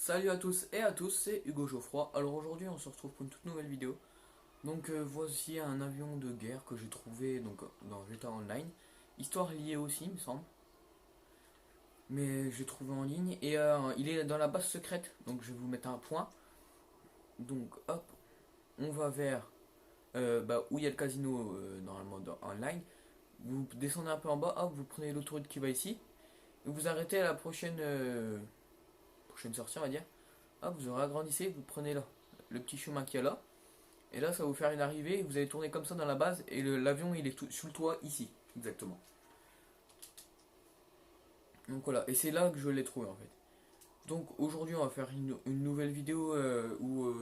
Salut à tous et à tous, c'est Hugo Geoffroy. Alors aujourd'hui on se retrouve pour une toute nouvelle vidéo. Donc voici un avion de guerre que j'ai trouvé dans GTA Online. Histoire liée aussi il me semble. Mais j'ai trouvé en ligne et il est dans la base secrète. Donc je vais vous mettre un point. Donc hop, on va vers où il y a le casino normalement dans online. Vous descendez un peu en bas, hop, vous prenez l'autoroute qui va ici. Et vous arrêtez à la prochaine sortie on va dire. Hop, vous agrandissez, vous prenez là le petit chemin qu'il y a là. Et là, ça va vous faire une arrivée. Vous allez tourner comme ça dans la base. Et l'avion, il est sous le toit ici. Exactement. Donc voilà. Et c'est là que je l'ai trouvé en fait. Donc aujourd'hui, on va faire une nouvelle vidéo où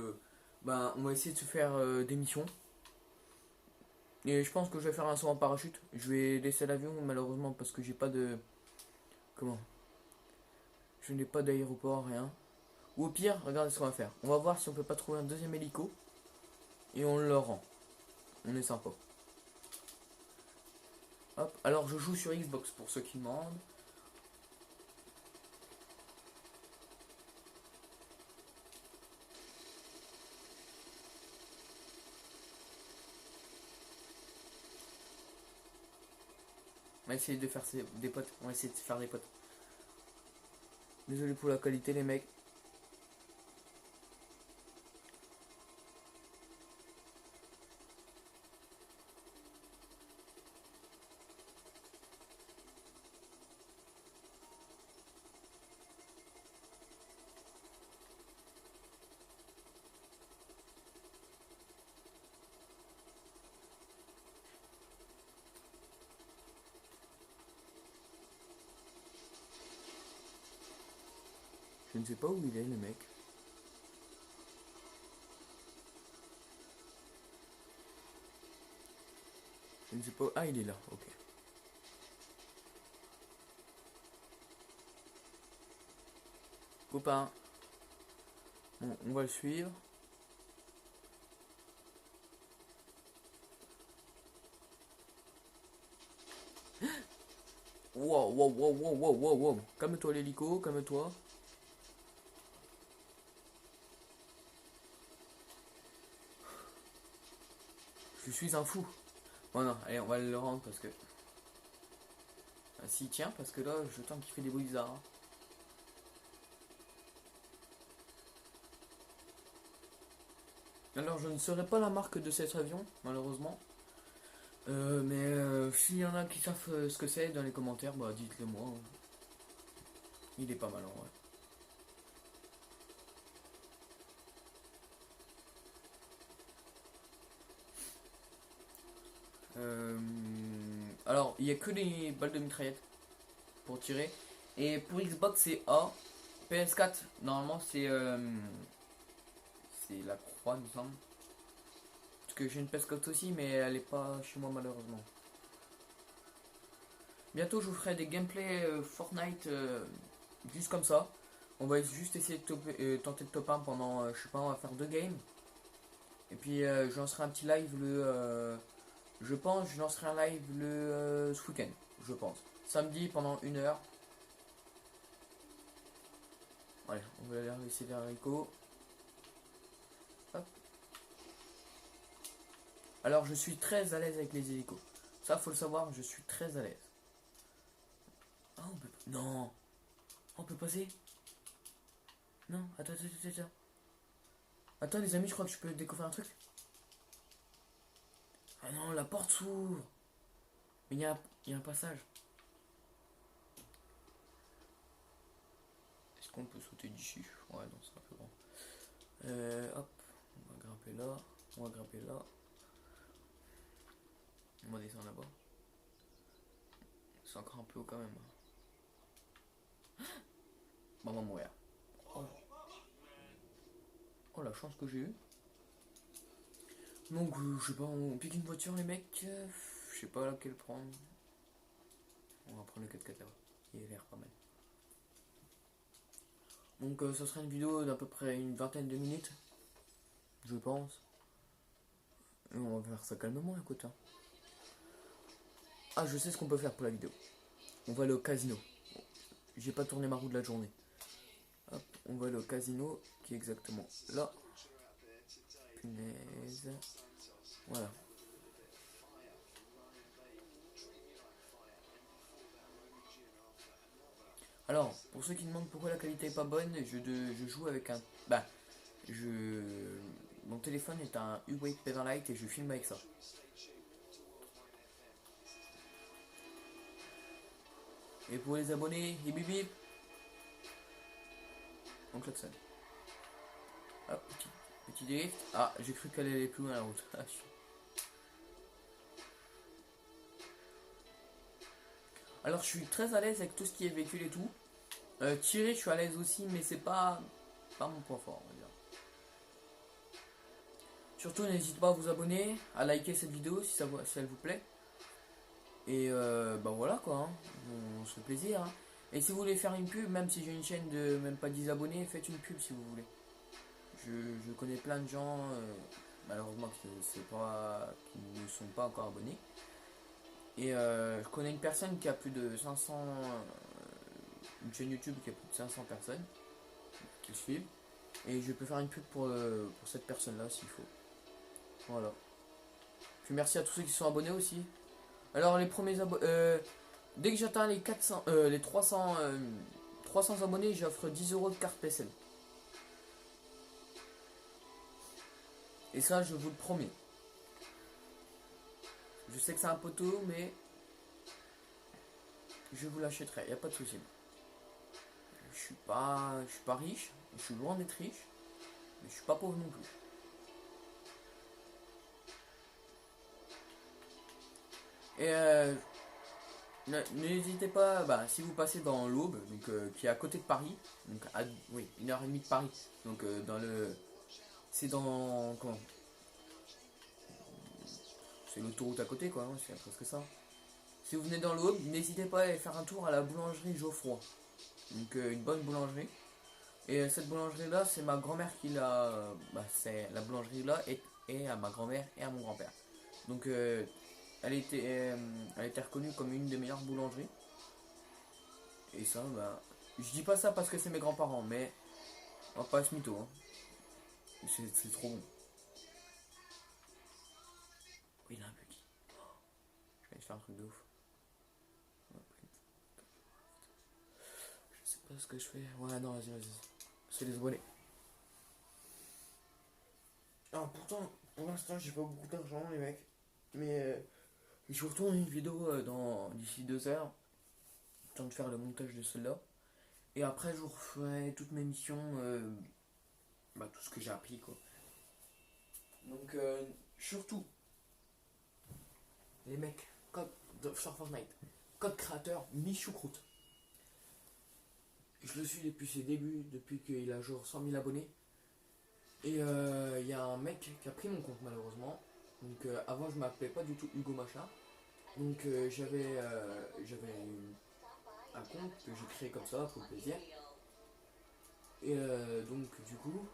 on va essayer de se faire des missions. Et je pense que je vais faire un saut en parachute. Je vais laisser l'avion malheureusement parce que j'ai pas de. Comment? Je n'ai pas d'aéroport, rien. Ou au pire, regardez ce qu'on va faire. On va voir si on peut pas trouver un deuxième hélico. Et on le rend. On est sympa. Hop. Alors je joue sur Xbox pour ceux qui demandent. On va essayer de faire des potes. On va essayer de faire des potes. Désolé pour la qualité les mecs. Je ne sais pas où il est le mec. Je ne sais pas. Ah il est là, ok. Copain. Bon, on va le suivre. Wow, wow, wow, wow, wow, wow, wow. Calme-toi l'hélico, calme-toi. Je suis un fou. Bon non, allez, on va le rendre parce que. Ah, si, tiens, parce que là, je tente qu'il fait des bruits bizarres. Alors, je ne saurais pas la marque de cet avion, malheureusement. S'il y en a qui savent ce que c'est dans les commentaires, bah dites-le moi, hein. Il est pas mal en vrai. Euh, alors, il n'y a que les balles de mitraillette pour tirer. Et pour Xbox, c'est A. PS4, normalement, c'est la croix, il me semble. Parce que j'ai une PS4 aussi, mais elle est pas chez moi, malheureusement. Bientôt, je vous ferai des gameplays Fortnite juste comme ça. On va juste essayer de tenter de top 1 pendant, je sais pas, on va faire 2 games. Et puis, je lancerai un petit live je pense, je lancerai un live ce week-end, je pense. Samedi pendant 1 heure. Allez, on va aller laisser les haricots. Hop. Alors, je suis très à l'aise avec les hélicos. Ça, faut le savoir, je suis très à l'aise. Ah, on peut. Non. On peut passer. Non, attends. Attends, les amis, je crois que je peux découvrir un truc. Ah non, la porte s'ouvre. Mais il y a un passage. Est-ce qu'on peut sauter d'ici? Ouais, non, c'est un peu grand. Hop, on va grimper là. On va grimper là. On va descendre là-bas. C'est encore un peu haut quand même. Bon, on va mourir. Oh, oh la chance que j'ai eue. Donc, je sais pas, on pique une voiture, les mecs. Je sais pas laquelle prendre. On va prendre le 4x4 là-bas. Il a l'air pas mal. Donc, ça sera une vidéo d'à peu près une vingtaine de minutes. Je pense. Et on va faire ça calmement, écoute, hein. Ah, je sais ce qu'on peut faire pour la vidéo. On va aller au casino. J'ai pas tourné ma roue de la journée. Hop, on va aller au casino qui est exactement là. Punaise. Voilà. Alors, pour ceux qui demandent pourquoi la qualité est pas bonne, je joue avec un... Bah, mon téléphone est un Huawei Light et je filme avec ça. Et pour les abonnés, et bibi, on klaxonne. Hop, petit drift. Ah, j'ai cru qu'elle allait plus loin la route. Alors, je suis très à l'aise avec tout ce qui est véhicule et tout. Tirer, je suis à l'aise aussi, mais c'est pas mon point fort, on va dire. Surtout, n'hésitez pas à vous abonner, à liker cette vidéo si elle vous plaît. Et bah voilà quoi, hein. On se fait plaisir. Hein. Et si vous voulez faire une pub, même si j'ai une chaîne de même pas 10 abonnés, faites une pub si vous voulez. Je connais plein de gens, malheureusement qui ne sont pas encore abonnés. Et je connais une personne qui a plus de 500, une chaîne YouTube qui a plus de 500 personnes qui le suivent. Et je peux faire une pub pour cette personne-là s'il faut. Voilà. Puis merci à tous ceux qui sont abonnés aussi. Alors les premiers abonnés, dès que j'atteins les 400, les 300 abonnés, j'offre 10 € de carte PSN. Et ça, je vous le promets. Je sais que c'est un peu tôt, mais je vous l'achèterai, il n'y a pas de souci. Je suis pas riche, je suis loin d'être riche, mais je suis pas pauvre non plus. Et n'hésitez pas, si vous passez dans l'Aube, donc qui est à côté de Paris, donc à 1h30 de Paris, donc dans le, c'est dans comment, c'est l'autoroute à côté quoi, hein, c'est presque ça. Si vous venez dans l'Aube, n'hésitez pas à aller faire un tour à la boulangerie Geoffroy, donc une bonne boulangerie. Et cette boulangerie là, c'est ma grand-mère qui l'a, c'est la boulangerie là et à ma grand-mère et à mon grand-père. Donc elle était reconnue comme une des meilleures boulangeries. Et ça, je dis pas ça parce que c'est mes grands-parents, mais on va pas se mytho. Hein. C'est trop bon. Oui, il a un petit. Je vais faire un truc de ouf. Je sais pas ce que je fais. Ouais, non, vas-y. C'est les abonnés. Alors pourtant, pour l'instant, j'ai pas beaucoup d'argent, les mecs. Mais je vous retourne une vidéo d'ici 2 heures. Temps de faire le montage de celle-là. Et après, je vous referai toutes mes missions, tout ce que j'ai appris, quoi. Donc, surtout, les mecs, sur Fortnite, code créateur Michoucroute. Je le suis depuis ses débuts, depuis qu'il a genre 100 000 abonnés. Et il y a un mec qui a pris mon compte malheureusement. Donc avant je m'appelais pas du tout Hugo Machin. Donc j'avais un compte que j'ai créé comme ça pour le plaisir. Et donc du coup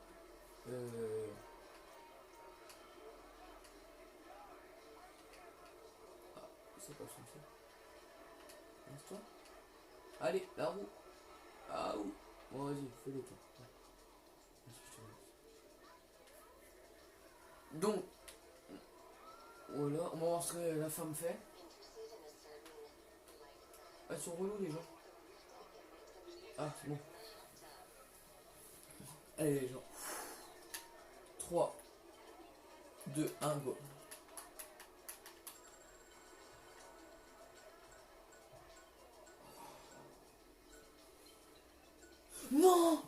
c'est pas ça. Laisse-toi. Allez, la roue. Ah oui. Bon vas-y, fais-le toi. Donc voilà, on va voir ce que la femme fait. Elles sont relous les gens. Ah c'est bon. Allez les gens. 3, 2, 1, go. Non.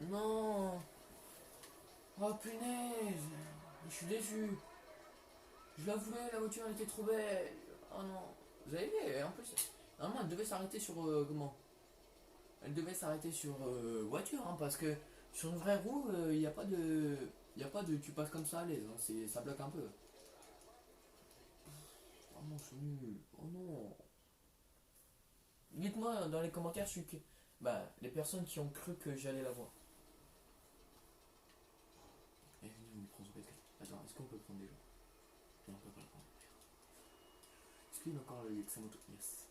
Non. Oh punaise. Je suis déçu. Je la voulais, la voiture elle était trop belle. Oh non. Vous avez vu, en plus, normalement elle devait s'arrêter sur comment. Elle devait s'arrêter sur voiture, hein, parce que sur une vraie roue, il n'y a pas de. Il a pas de. Tu passes comme ça à l'aise, hein, ça bloque un peu. Oh non, c'est nul. Oh non. Dites-moi dans les commentaires bah, les personnes qui ont cru que j'allais la voir. Et on prend son pétrole. Attends, est-ce qu'on peut le prendre déjà? Non, on peut pas le prendre. Est-ce qu'il a encore avec sa moto? Yes.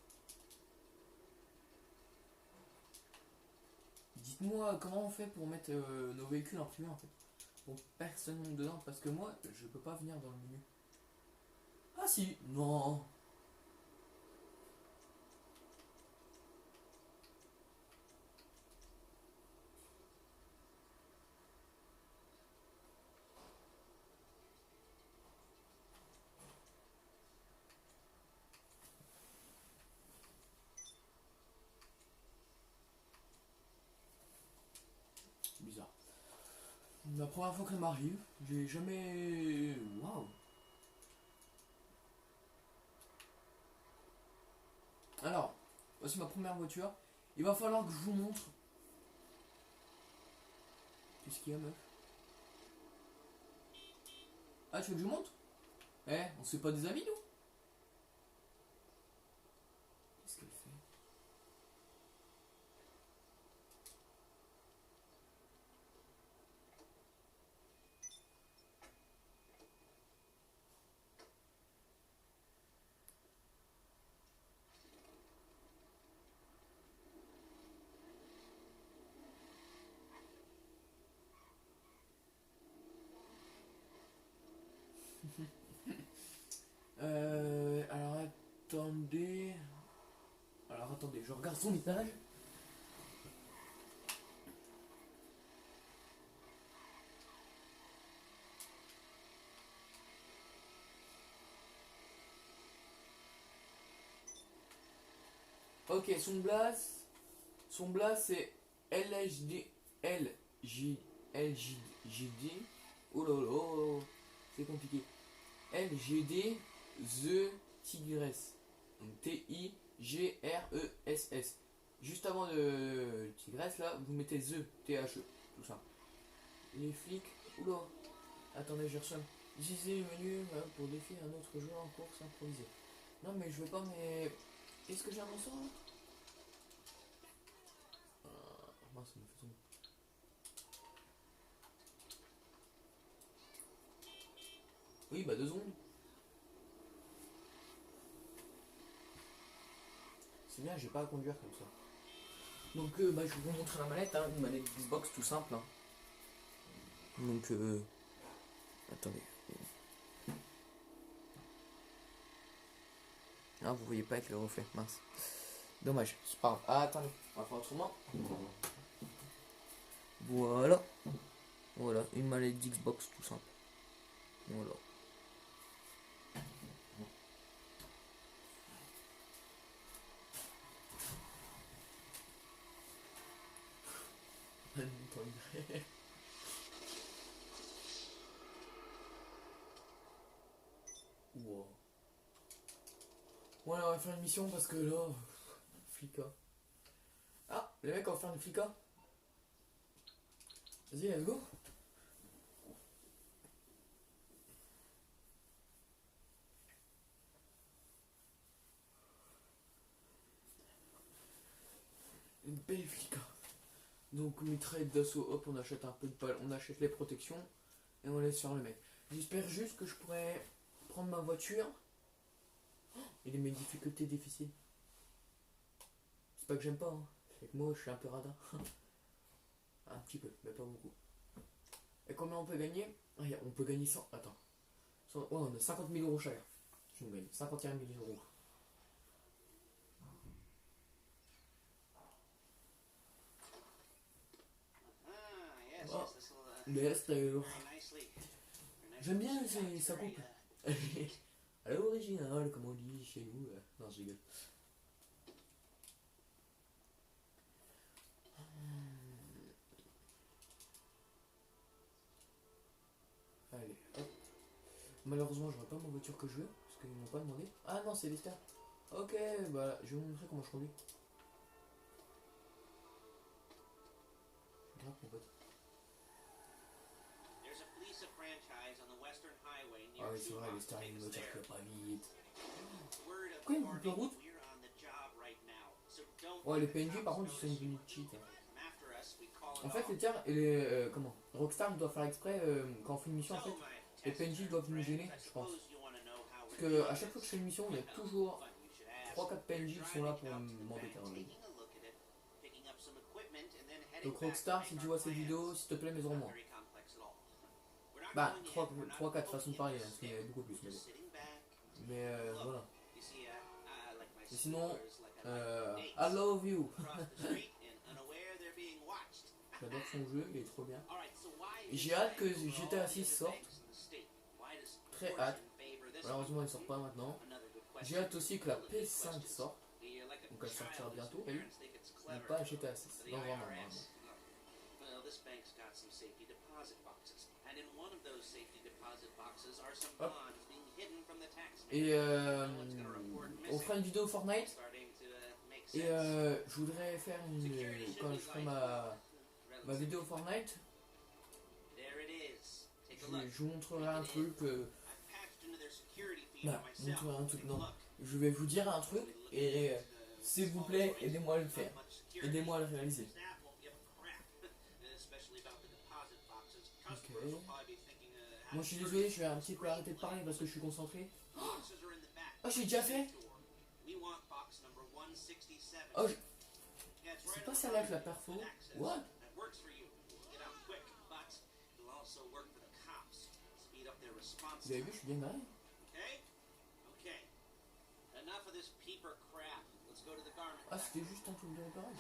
Dites-moi comment on fait pour mettre nos véhicules imprimés en fait. Bon, personne monte dedans parce que moi je peux pas venir dans le menu. Ah si, non. Bizarre. La première fois que ça m'arrive, j'ai jamais. Waouh! Alors, voici ma première voiture. Il va falloir que je vous montre. Qu'est-ce qu'il y a, meuf? Ah, tu veux que je vous montre? Eh, on se fait pas des amis, nous? Qu'est-ce qu'elle fait? Alors attendez. Alors attendez, je regarde son étage. Ok, son blast c'est LHD, LJD, oh là là, c'est compliqué. LGD The Tigress, donc Tigress. Juste avant le Tigress là, vous mettez The, THE, tout ça. Les flics, oula, attendez, je ressonne. Utiliser le menu pour défier un autre joueur en course improvisée. Non mais je veux pas, mais est-ce que j'ai un mensonge là? Mince, ça me fait tomber. Oui, bah 2 secondes. C'est bien, j'ai pas à conduire comme ça. Donc bah, je vais vous montrer la manette, hein, une manette Xbox tout simple. Hein. Donc attendez. Ah, vous voyez pas avec le reflet, mince. Dommage, c'est pas grave. Ah, attendez, on va faire autrement. Voilà. Voilà, une manette Xbox tout simple. Voilà. Wow. Voilà, on va faire une mission parce que là, flica. Ah, les mecs, on va faire une flica. Vas-y, let's go. Une belle flica. Donc, mitraille d'assaut, hop, on achète un peu de balles, on achète les protections et on laisse faire le mec. J'espère juste que je pourrais prendre ma voiture. Il est mes difficultés difficiles. C'est pas que j'aime pas, hein. C'est que moi je suis un peu radin. Un petit peu, mais pas beaucoup. Et combien on peut gagner? On peut gagner 100. Attends. Ouais, on a 50 000 euros chacun. Je gagne 51 000 euros. Oh, l'Esther. J'aime bien, ça coupe. À l'original, comme on dit chez nous. Non, je rigole. Allez, hop. Malheureusement, j'aurai pas ma voiture que je veux, parce qu'ils m'ont pas demandé. Ah non, c'est l'Esther. Ok, bah je vais vous montrer comment je conduis. Grave, mon pote. Ah oui, c'est vrai, l'Esther, il me tire pas vite. Pourquoi il me coupe la route? Ouais, les PNJ par contre, ils sont devenus cheat. En fait, comment Rockstar doit faire exprès quand on fait une mission en fait. Les PNJ doivent nous gêner, je pense. Parce que à chaque fois que je fais une mission, il y a toujours 3-4 PNJ qui sont là pour m'embêter en ligne. Donc Rockstar, si tu vois cette vidéo, s'il te plaît, mets-en moi. Bah, 3-4 façons de parler, hein, parce qu'il y en avait beaucoup plus. Mais voilà. Et sinon, I love you. J'adore son jeu, il est trop bien. J'ai hâte que GTA 6 sorte. Très hâte. Malheureusement, il sort pas maintenant. J'ai hâte aussi que la PS5 sorte. Donc elle sortira bientôt, elle. Mais pas GTA 6. Non, vraiment, vraiment. Hop. Et on fera une vidéo Fortnite. Et je voudrais faire quand je ferai ma vidéo Fortnite, je vous montrerai un truc. Non. Je vais vous dire un truc et s'il vous plaît, aidez-moi à le faire. Aidez-moi à le réaliser. Ok. Moi je suis désolé, je vais un petit peu arrêter de parler parce que je suis concentré. Oh, j'ai déjà fait. Oh, c'est pas celle-là que je la perfo. What? Vous avez vu, je suis bien marré. Ah, c'était juste un truc de réparage.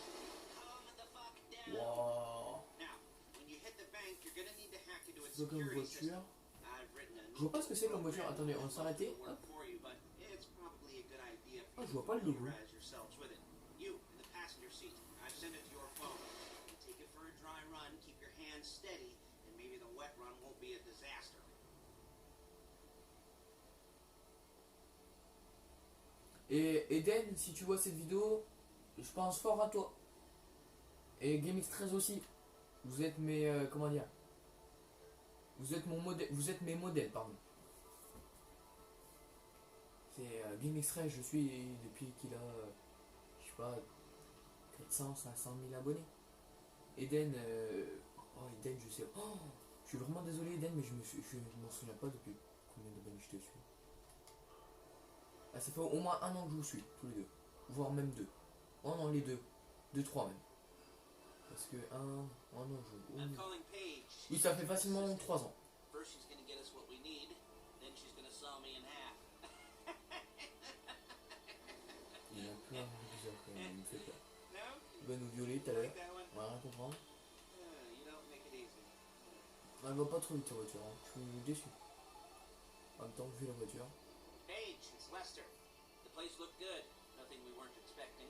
Wow. C'est comme une voiture. Je vois pas ce que c'est comme voiture. Attendez, on s'est arrêté. Hop. Oh, je vois pas le logo. Et Eden, si tu vois cette vidéo, je pense fort à toi. Et GameX13 aussi. Vous êtes mes comment dire, vous êtes mon modèle, vous êtes mes modèles, pardon. C'est GameX13, je suis depuis qu'il a je sais pas 400-500 000 abonnés. Eden Eden, je sais. Oh, je suis vraiment désolé Eden, mais je m'en souviens pas depuis combien d'abonnés je te suis. Ah, ça fait au moins un an que je vous suis, tous les deux. Voire même deux. Oh non, les deux. 2-3 même. Parce que oh non, oui, ça fait facilement 3 ans. Il y en a plein bizarres quand même, il me fait peur. Il va nous violer tout à l'heure, on va rien comprendre. Elle va pas trop vite la voiture, hein. Je suis déçu. En même temps, vu la voiture. Paige, it's Lester. The place looked good. Nothing we weren't expecting.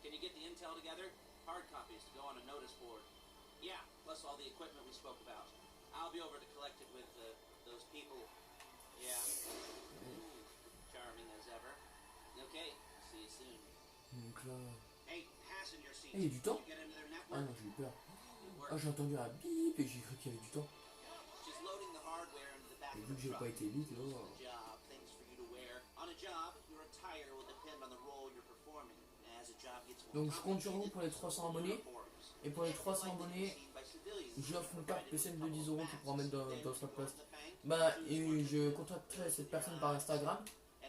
Can you get the intel together? Hard copies to go on a notice board. Yeah, plus all the equipment we spoke about. I'll be over to collect it with those people. Yeah. Charming as ever. Okay, see you soon. Donc là... Hey, passenger seats. Il y a du temps? Get into their network? Ah non, j'ai eu peur. Ah, j'ai entendu un bip et j'ai cru qu'il y avait du temps. She's loading the hardware into the back Et of vu the que j'ai truck. pas été vite, là... Job, things for you to wear. On a job, your attire will depend on the role you're performing. As a job gets more Donc je compte sur vous pour les 300 abonnés. Et pour les 300 abonnés, j'offre une carte PCM de 10 € qui pourra mettre dans sa place. Bah, et je contacterai cette personne par Instagram.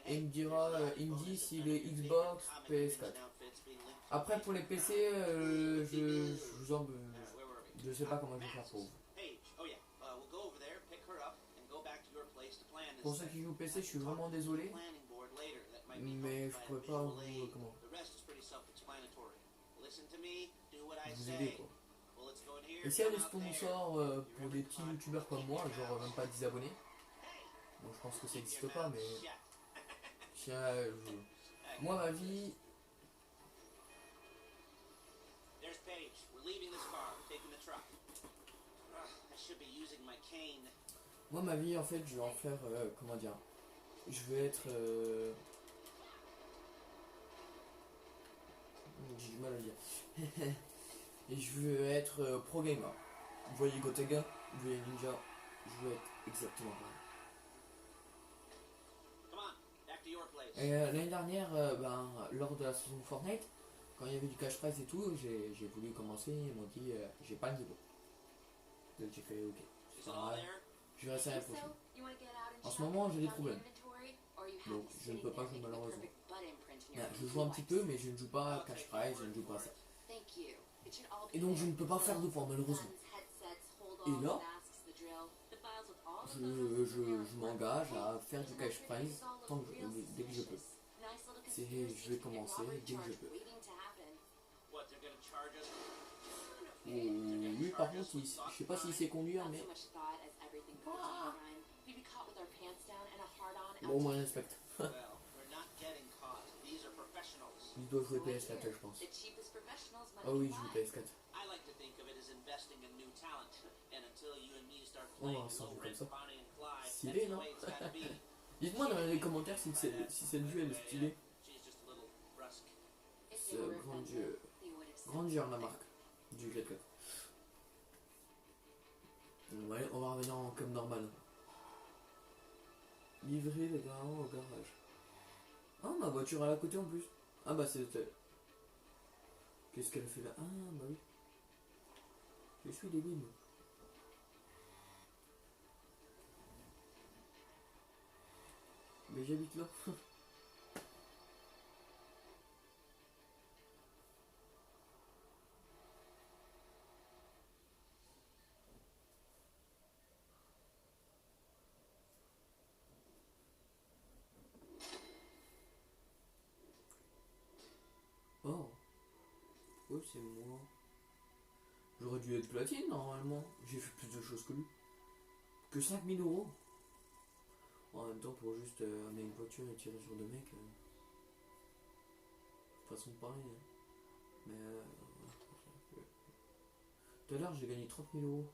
Et il me dira, il me dit s'il est Xbox, PS4. Après pour les PC, je sais pas comment je vais faire pour vous. Pour ceux qui jouent PC, je suis vraiment désolé. Mais je pourrais pas vous comment vous aider quoi. Et s'il y a des sponsors pour des petits youtubeurs comme moi, genre même pas 10 abonnés, bon je pense que ça n'existe pas, mais moi ma vie, en fait je vais en faire comment dire, je vais être j'ai du mal à le dire. Et je veux être pro gamer. Vous voyez Gotenga, vous voyez Ninja, je veux être exactement pareil. Et l'année dernière, lors de la saison de Fortnite, quand il y avait du cash prize et tout, j'ai voulu commencer, ils m'ont dit j'ai pas le niveau. Donc j'ai fait ok, c'est pas grave, je vais rester à la prochaine. En ce moment j'ai des problèmes, donc je ne peux pas jouer malheureusement. Je joue un petit peu mais je ne joue pas à cash prize, je ne joue pas à ça. Et donc je ne peux pas faire de points malheureusement. Et là, je m'engage à faire du cash prize dès que je peux. Je vais commencer dès que je peux. Lui par contre, je sais pas s'il sait conduire mais... Ah. Bon, moi je respecte. Il doit jouer PS4 je pense. Ah oui, il joue PS4. Oh, ça joue comme ça. Stylé, non? Dites-moi dans les commentaires si cette vue elle est stylée. C'est Grandeur la marque du Jet4. Ouais, on va revenir en comme normal. Livrer les parents au garage. Ah, ma voiture à la côté en plus. Ah bah c'est... Qu'est-ce qu'elle fait là? Ah bah oui. Je suis débile. Mais j'habite là. Oh. Oh c'est moi. J'aurais dû être platine normalement. J'ai fait plus de choses que lui. Que 5000 euros. En même temps pour juste amener une voiture et tirer sur deux mecs. Façon pareille. Hein. Mais tout à l'heure j'ai gagné 30 000 euros.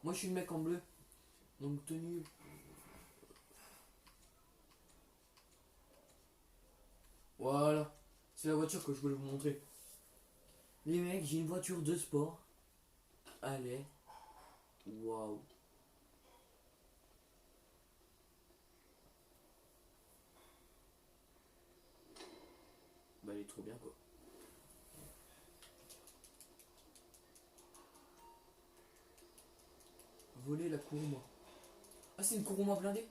Moi je suis le mec en bleu. Donc tenue. Voilà. C'est la voiture que je voulais vous montrer. Les mecs, j'ai une voiture de sport. Allez. Waouh. Bah elle est trop bien quoi. Voler la Kuruma. Ah c'est une Kuruma blindée?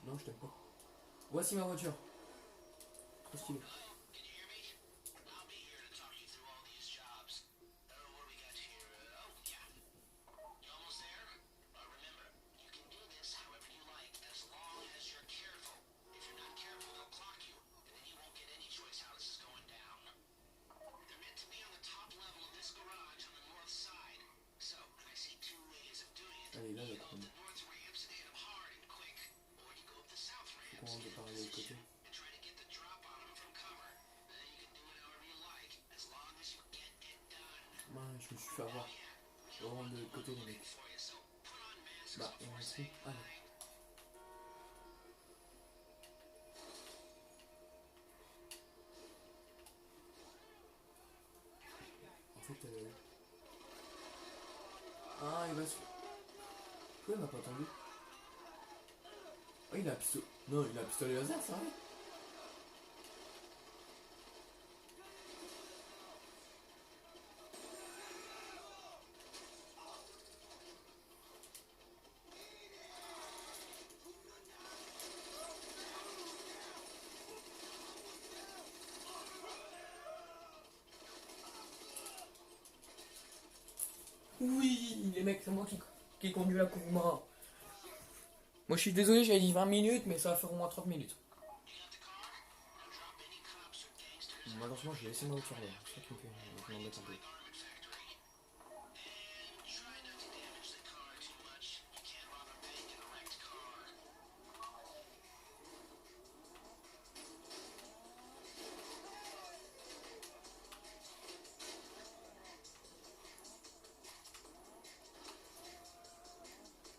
Non je t'aime pas. Voici ma voiture. Trop stylé. Allez là la Kuruma. Faut qu'on rentre par l'autre côté. Ouais, je me suis fait avoir. On rentre de l'autre côté les mecs. Bah on rentre ici. Allez. En fait Ah il va se... Pourquoi il m'a pas attendu? Oh il a un pistolet. Non il a un pistolet laser ça va. Oui, les mecs, c'est moi qui conduis la Kuruma. Moi je suis désolé, j'avais dit 20 minutes, mais ça va faire au moins 30 minutes. Malheureusement, j'ai laissé ma voiture là. C'est ça qui me fait. Je m'embête un peu.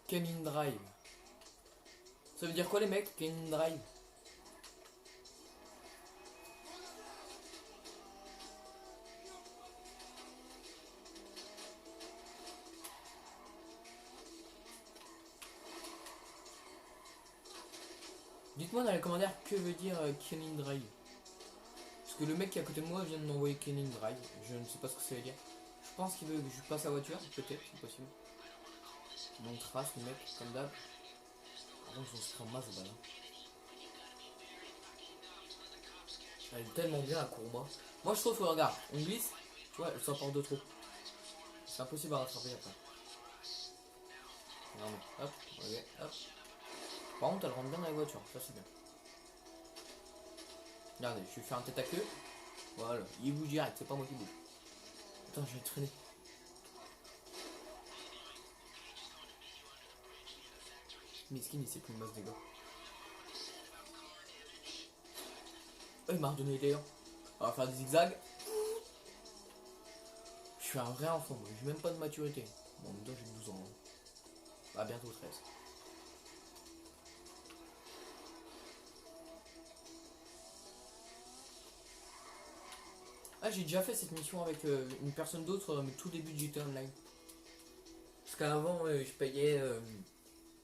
Kenin Drive. Ça veut dire quoi les mecs, Kenin Drive? Dites-moi dans les commentaires que veut dire Killing Drive. Parce que le mec qui est à côté de moi vient de m'envoyer Killing Drive. Je ne sais pas ce que ça veut dire. Je pense qu'il veut que je passe la voiture, peut-être, c'est possible. On trace le mec, comme d'hab. Par contre, on se prend masse de balles. Elle est tellement bien la courbe. Moi je trouve que regarde, on glisse, tu vois, elle s'emporte de trop. C'est impossible à rattraper après. Non mais hop, ok, hop. Par contre elle rentre bien dans les voitures, ça c'est bien. Regardez, je vais faire un tête à queue. Voilà, il bouge direct, c'est pas moi qui bouge. Attends, je vais traîner. Miskin il sait plus une masse des gars. Oh, il m'a redonné des dents. On va faire des zigzags. Je suis un vrai enfant, moi. J'ai même pas de maturité. Bon, en même temps, j'ai 12 ans. Hein. Bah, bientôt 13. Ah, j'ai déjà fait cette mission avec une personne d'autre, mais tout début de GTA Online. Parce qu'avant, je payais.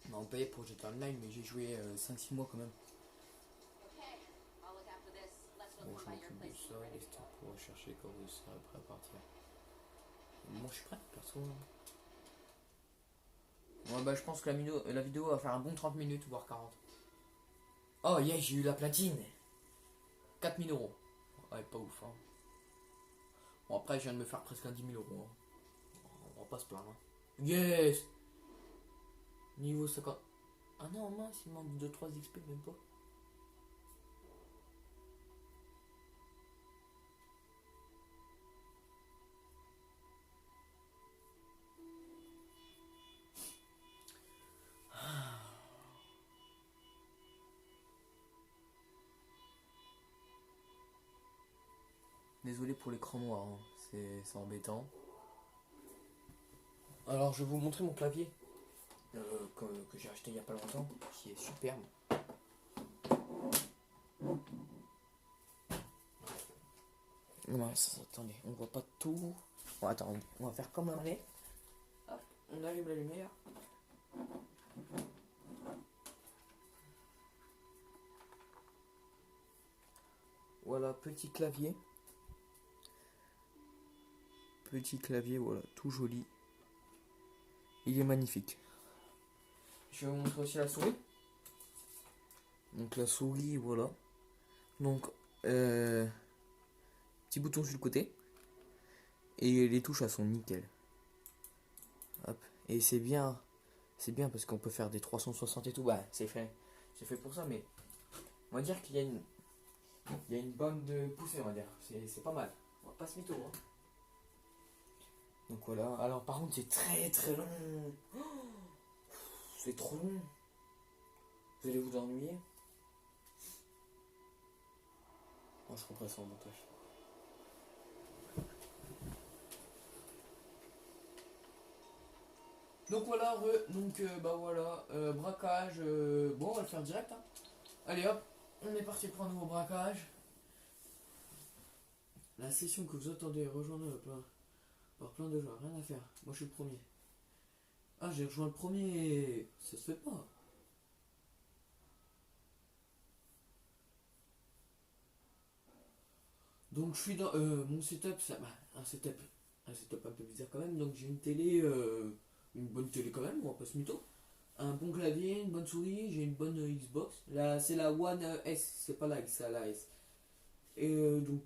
Non, on payait pour GTA Online, mais j'ai joué 5-6 mois quand même. Bon, je m'occupe de ça, les stars pour rechercher quand vous serez prêt à partir. Moi, je suis prêt, perso. Ouais, bah, je pense que la vidéo va faire un bon 30 minutes, voire 40. Oh, yeah, j'ai eu la platine. 4000 euros. Ouais, pas ouf, hein. Bon, après, je viens de me faire presque un 10 000 euros. Hein. On va pas se plaindre. Hein. Yes! Niveau 50. Ah non, mince, il manque 2-3 XP, même pas. Désolé pour l'écran noir, hein. C'est embêtant. Alors, je vais vous montrer mon clavier que j'ai acheté il y a pas longtemps, qui est superbe. Mince, attendez, on voit pas tout. Bon, attends, on va faire comme un lait. Hop, on allume la lumière. Voilà, petit clavier. Petit clavier, voilà, tout joli. Il est magnifique. Je vais vous montrer aussi la souris. Donc la souris, voilà. Donc, petit bouton sur le côté. Et les touches, elles sont nickel. Hop. Et c'est bien parce qu'on peut faire des 360 et tout. Bah, c'est fait pour ça, mais on va dire qu'il y a une bonne de poussée, on va dire. C'est pas mal. On va pas se mytho, hein. Donc voilà. Alors par contre, c'est très très long. Oh, c'est trop long. Vous allez vous ennuyer. Moi, je comprends ça en montage. Donc voilà, bah voilà, braquage, bon on va le faire direct, hein. Allez hop, on est parti pour un nouveau braquage. La session que vous attendez, rejoindre par plein de joueurs, rien à faire, moi je suis le premier. Ah, j'ai rejoint le premier, ça se fait pas. Donc je suis dans mon setup, un setup un peu bizarre quand même, donc j'ai une télé, une bonne télé quand même, on va pas se mytho. Un bon clavier, une bonne souris, j'ai une bonne Xbox. Là, c'est la One S, c'est pas la X, c'est la S. Et bon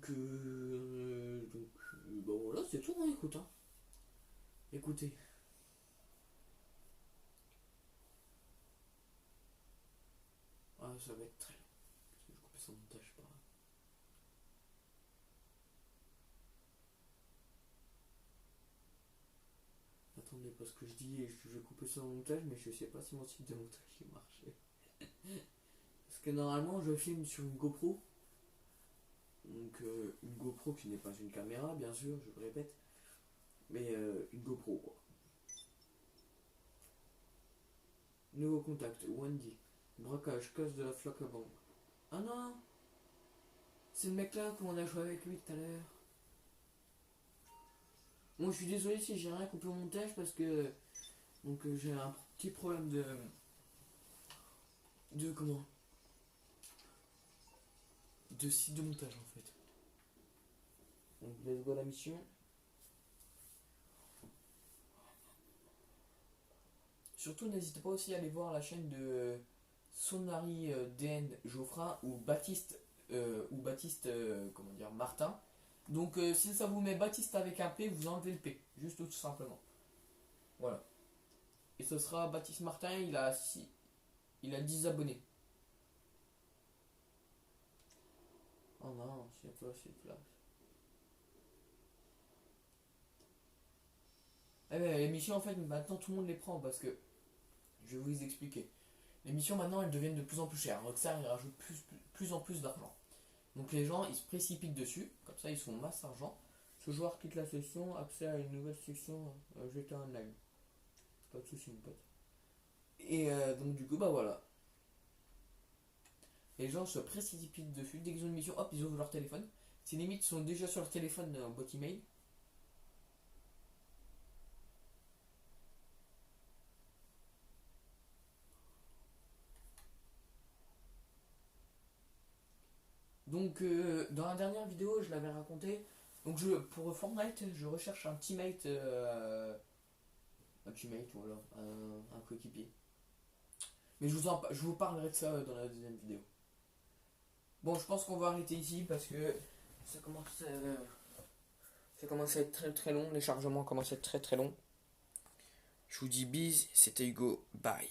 voilà, c'est tout, hein, écoute. Hein. Écoutez. Ah, ça va être très long. Je vais couper son montage, pas. Attendez, parce que je dis je vais couper son montage, mais je sais pas si mon site de montage il marche. Parce que normalement, je filme sur une GoPro. Donc, une GoPro qui n'est pas une caméra, bien sûr, je le répète. Mais une GoPro, quoi. Nouveau contact, Wendy. Braquage, casse de la flaque à bombe. Ah non! C'est le mec là qu'on a joué avec lui tout à l'heure. Bon, je suis désolé si j'ai rien coupé au montage parce que. Donc, j'ai un petit problème de. De comment? de site de montage en fait. Donc let's go la mission. Surtout n'hésitez pas aussi à aller voir la chaîne de Sonari DN Geoffrin ou Baptiste comment dire Martin. Donc si ça vous met Baptiste avec un P, vous enlevez le P, juste tout simplement. Voilà. Et ce sera Baptiste Martin, il a 10 abonnés. Oh non, c'est pas assez de place. Eh ben, les missions en fait maintenant tout le monde les prend parce que je vais vous expliquer. Les missions maintenant elles deviennent de plus en plus chères. Rockstar il rajoute plus en plus d'argent. Donc les gens ils se précipitent dessus, comme ça ils sont masse argent. Ce joueur quitte la session, accès à une nouvelle section GTA Online. Pas de soucis mon pote. Et donc du coup bah voilà. Les gens se précipitent dessus, dès qu'ils ont une mission, hop ils ouvrent leur téléphone. Ces limites sont déjà sur leur téléphone en boîte email. Donc dans la dernière vidéo je l'avais raconté. Donc pour Fortnite je recherche un teammate voilà, un coéquipier. Mais je vous parlerai de ça dans la deuxième vidéo. Bon, je pense qu'on va arrêter ici parce que ça commence à être très très long. Les chargements commencent à être très très longs. Je vous dis bise, c'était Hugo, bye.